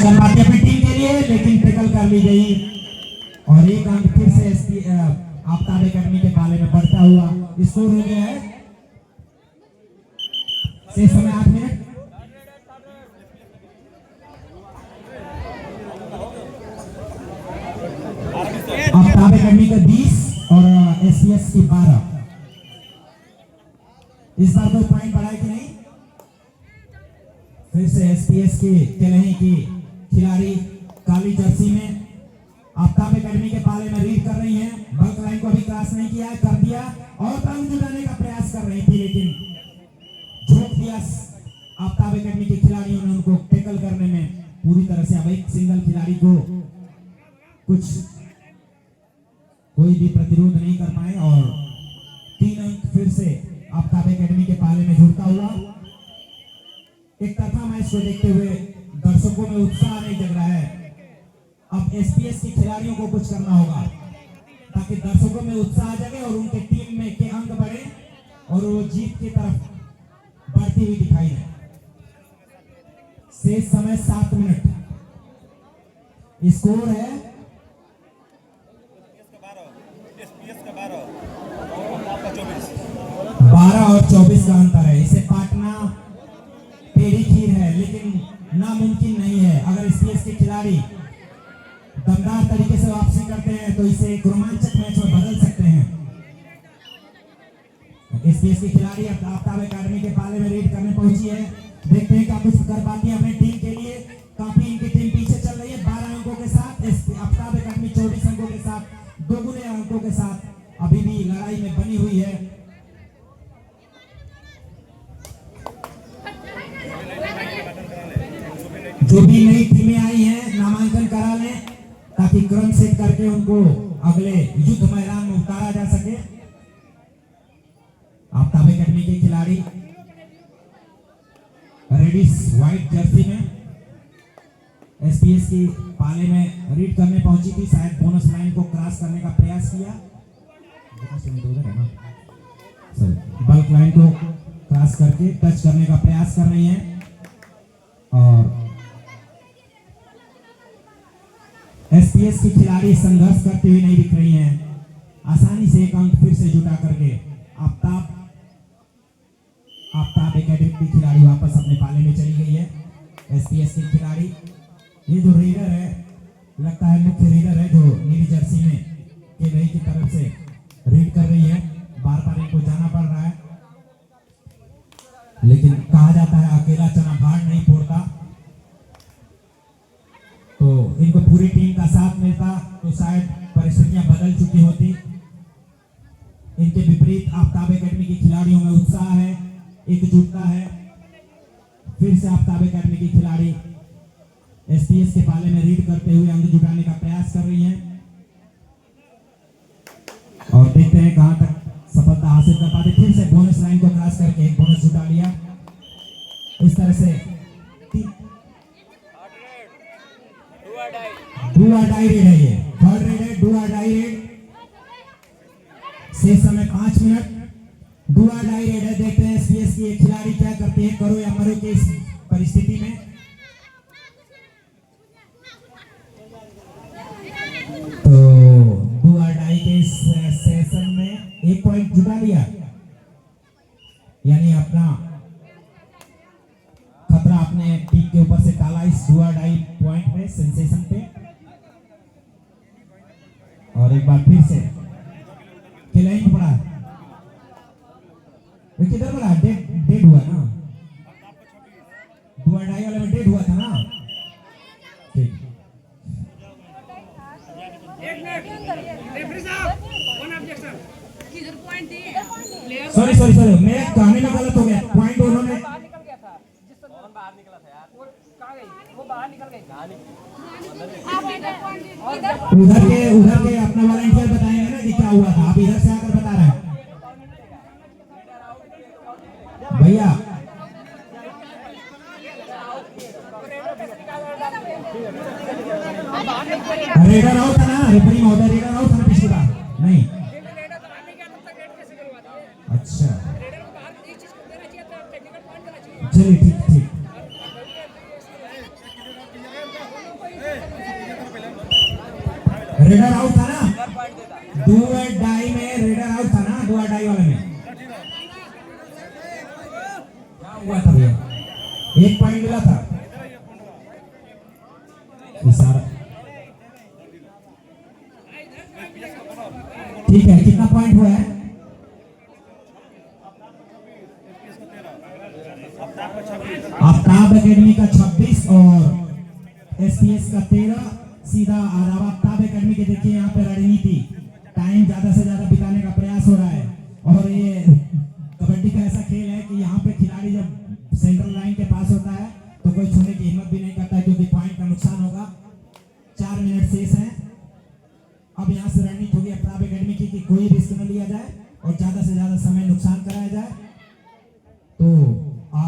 Run बाकी अपनी team के लिए, लेकिन टैकल कर ली गई और एक अंक फिर से आफ्ताब एकेडमी के पाले में बढ़ता हुआ स्कोर हो गया है। शेष समय 8 मिनट। आफ्ताब एकेडमी का 20 और एसपीएस की 12। इस बार कोई पॉइंट बढ़ाए कि नहीं? फिर से एसपीएस की केलही की खिलाड़ी काली जर्सी में आफ्ताब एकेडमी के पाले में रीड कर रही हैं। बल्क लाइन को अभी क्रॉस नहीं किया है, कर दिया और रन जुटाने का प्रयास कर रही थी, लेकिन झोंक दिया आफ्ताब एकेडमी के खिलाड़ियों ने उनको टैकल करने में पूरी तरह से। अब एक सिंगल खिलाड़ी को कोई भी प्रतिरोध नहीं कर पाए और 3 अंक फिर से आफ्ताब एकेडमी के पाले में जुड़ता हुआ। एक तरफा मैच को देखते हुए दर्शकों में उत्साह नहीं जग रहा है। अब एसपीएस के खिलाड़ियों को कुछ करना होगा ताकि दर्शकों में उत्साह जगे और उनके टीम में के अंक बढ़े और वो जीत की तरफ बढ़ती हुई दिखाई दे। शेष समय 7 मिनट। स्कोर है 12 और 24 का अंतर है। इसे काटना टेढ़ी खीर है, लेकिन नामुमकिन नहीं है। अगर एसपीएस के खिलाड़ी दमदार तरीके से वापसी करते हैं तो इसे एक रोमांचक मैच में बदल सकते हैं। एसपीएस की खिलाड़ी आफ्ताब एकेडमी के पाले में रीड करने पहुंची है। देखते हैं क्या कुछ कर पाती है अपनी टीम के लिए। काफी इनकी टीम पीछे चल रही है 12 अंकों के साथ। आफ्ताब एकेडमी 24 अंकों के साथ, 2 गुने अंकों के साथ अभी भी लड़ाई में बनी हुई है। जो भी नई टीमें आई हैं नामांकन करा लें ताकि क्रम सेट करके उनको अगले युद्ध मैदान में उतारा जा सके। आफ्ताब एकेडमी के खिलाड़ी रेडिश व्हाइट जर्सी में एसपीएस की पाले में रीड करने पहुंची थी। शायद बोनस लाइन को क्रॉस करने का प्रयास किया। बल्क लाइन को क्रॉस करके टच करने का प्रयास कर रही हैं और एसपीएस की खिलाड़ी संघर्ष करती हुई नहीं दिख रही हैं। आसानी से एक अंक फिर से जुटा करके आफ्ताब एकेडमी की खिलाड़ी वापस अपने पाले में चली गई है। एसपीएस की खिलाड़ी, ये जो रीडर है लगता है मुख्य रीडर है जो नीली जर्सी में केलही की तरफ से रीड कर रही है। बार बार इनको जाना पड़ रहा है, लेकिन कहा जाता है अकेला चना भाड़ नहीं फोड़ता। तो इनको पूरी टीम का साथ मिलता तो शायद परिस्थितियां बदल चुकी होती। इनके विपरीत आफ्ताब एकेडमी की खिलाड़ियों में उत्साह है, एकजुटता है। फिर से आफ्ताब एकेडमी की खिलाड़ी एसपीएस के पाले में रीड करते हुए अंक जुटाने का प्रयास कर रही हैं और देखते हैं कहां तक सफलता हासिल कर पाते। फिर से बोनस लाइन को क्रॉस करके एक बोनस जुटा लिया। इस तरह से डू और डाई रेड है, ये थर्ड रेड है। डू और डाई रेड। शेष समय 5 मिनट। डू और डाई रेड है। देखते हैं एसपीएस की एक खिलाड़ी क्या करती है करो या मरो की इस परिस्थिति में। तो डू और डाई के इस सेशन में 1 पॉइंट जुटा लिया, यानी अपना खतरा अपने टीम के ऊपर से टाला इस डू और डाई पॉइंट पे, सेंसेशन पे। और एक बार फिर से केलही में पड़ा, किधर पड़ा? डेड हुआ ना, डू और डाई वाले में डेड हुआ था ना। ठीक, सॉरी मेरे कहने में गलत हो गया। पॉइंट उन्होंने उधर के अपना वॉलंटियर बताएंगे ना कि क्या हुआ था। आप इधर से आकर बता रहे हैं भैया। रेडर आउट था ना, रेफरी महोदय, रेडर आउट था ना पिछली बार? नहीं, अच्छा चलिए ठीक। रेडर आउट था ना, 2-2 में रेडर आउट था ना, 2-2 वाले में क्या हुआ था भैया? 1 पॉइंट मिला था इशारा। ठीक है, कितना पॉइंट हुआ है? आफ्ताब एकेडमी का 26 और एसपीएस का 13। सीधा आराम आफ्ताब एकेडमी के देखिए यहाँ पे रणनीति, टाइम ज्यादा से ज्यादा बिताने का प्रयास हो रहा है। और ये कबड्डी का ऐसा खेल है कि यहाँ पे खिलाड़ी जब सेंट्रल लाइन के पास होता है तो कोई छूने की हिम्मत भी नहीं करता है, क्योंकि पॉइंट का नुकसान होगा। 4 मिनट शेष है। अब यहाँ से रणनीति होगी आफ्ताब एकेडमी की कि कोई रिस्क न लिया जाए और ज्यादा से ज्यादा समय नुकसान कराया जाए। तो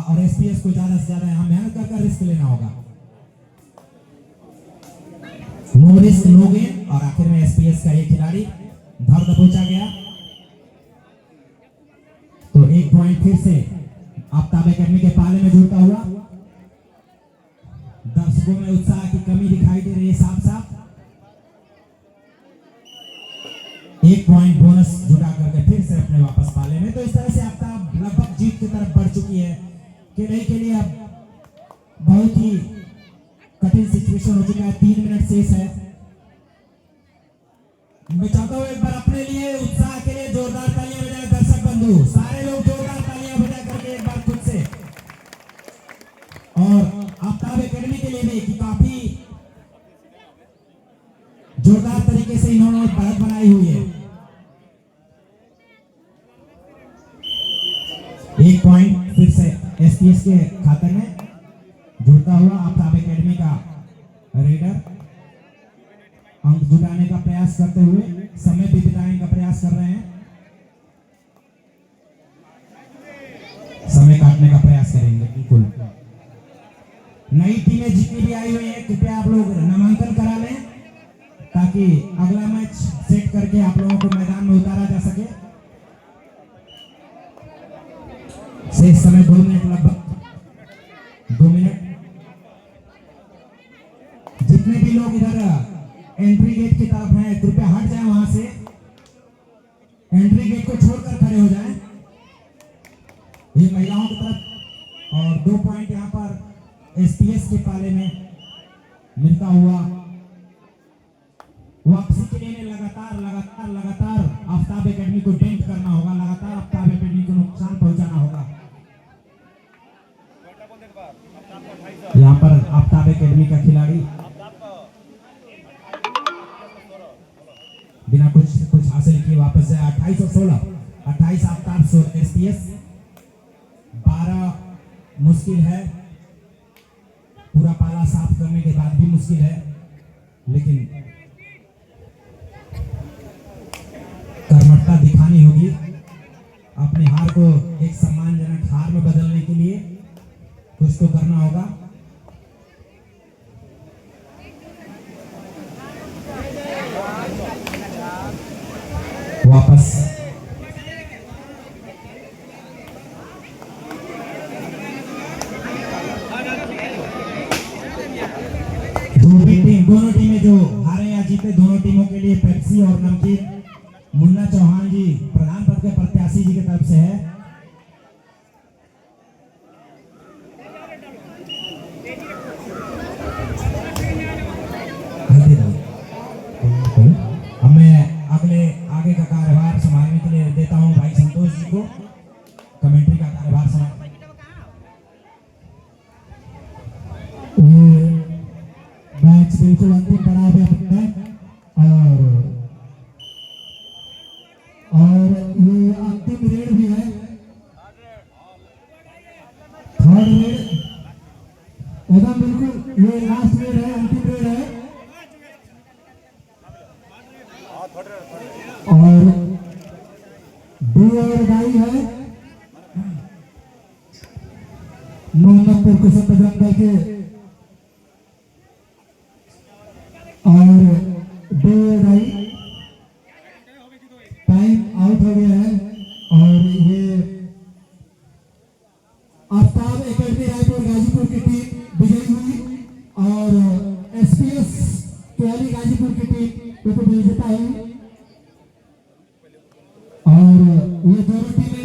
और एसपीएस को ज्यादा से ज्यादा यहाँ मेहनत कर रिस्क लेना होगा। No risk no game. और आखिर में एसपीएस का ये खिलाड़ी धर दबोचा गया। तो 1 पॉइंट फिर से आफ्ताब एकेडमी के पाले में जुड़ता हुआ। दर्शकों में उत्साह की कमी दिखाई दे रही है साफ साफ। 1 पॉइंट बोनस जुटा करके फिर से अपने वापस पाले में। तो इस तरह से आफ्ताब लगभग जीत की तरफ बढ़ चुकी है। केरल के लिए अब बहुत ही कठिन सिचुएशन हो चुका है। 3 मिनट शेष है। मैं चाहता हूं एक बार अपने लिए उत्साह के लिए जोरदार तालियां बजाएं दर्शक बंधु, सारे लोग जोरदार तालियां बजा करके एक बार खुद से। और आफ्ताब एकेडमी के लिए भी कि काफी जोरदार तरीके से इन्होंने बढ़त बनाई हुई है। 1 पॉइंट फिर से एसपीएस के खाते में जुड़ता हुआ आफ्ताब एकेडमी का रेडर अंक जुटाने का प्रयास करते हुए समय भी बिताने का प्रयास कर रहे हैं। समय काटने का प्रयास करेंगे बिल्कुल। नई टीमें जितनी भी आई हुई है कृपया आप लोग नामांकन करा लें ताकि अगला मैच सेट करके आप लोगों को मैदान में उतारा जा सके। शेष समय 2 मिनट, लगभग 2 मिनट। जितने भी लोग इधर एंट्री गेट की तरफ हैं कृपया हट जाएं वहां से। एंट्री गेट को छोड़कर खड़े हो जाएं। ये महिलाओं की तरफ। और 2 पॉइंट यहां पर एसपीएस के पाले में मिलता हुआ। वापसी के लिए लगातार आफ्ताब एकेडमी को डेंट करना होगा। लगातार आफ्ताब एकेडमी को नुकसान पहुंचाना होगा। यहाँ पर आफ्ताब एकेडमी का खिलाड़ी बिना कुछ हासिल किए वापस जाए। 28 और 16, 28 आफ्ताब 16 एसपीएस। 12 मुश्किल है, पूरा पाला साफ करने के बाद भी मुश्किल है, लेकिन कर्मठता दिखानी होगी। अपने हार को एक सम्मानजनक हार में बदलने के लिए कुछ तो करना होगा। वापस दोनों टीमें जो हारे या जीते, दोनों टीमों के लिए पेप्सी और नमकीन मुन्ना चौहान जी प्रधान पद के प्रत्याशी जी की तरफ से है। अब मैं आगे का कार्यभार संभालने के लिए देता हूं भाई संतोष जी को, कमेंट्री का कार्यभार संभाल। मैच बिल्कुल अंतिम पड़ाव पे है और ये अंतिम रेड भी है। थर्ड रेड एकदम बिल्कुल ये लास्ट रेड है, अंतिम रेड है। और 2 और बाई है। 9 नंबर कुशल बजरंग दल के और 2 बाई टाइम आउट हो गया है। और ये आफ्ताब एकेडमी रायपुर गाजीपुर की टीम विजयी हुई और एसपीएस केली गाजीपुर की टीम उनको विजेता हुई और ये दोनों टीमें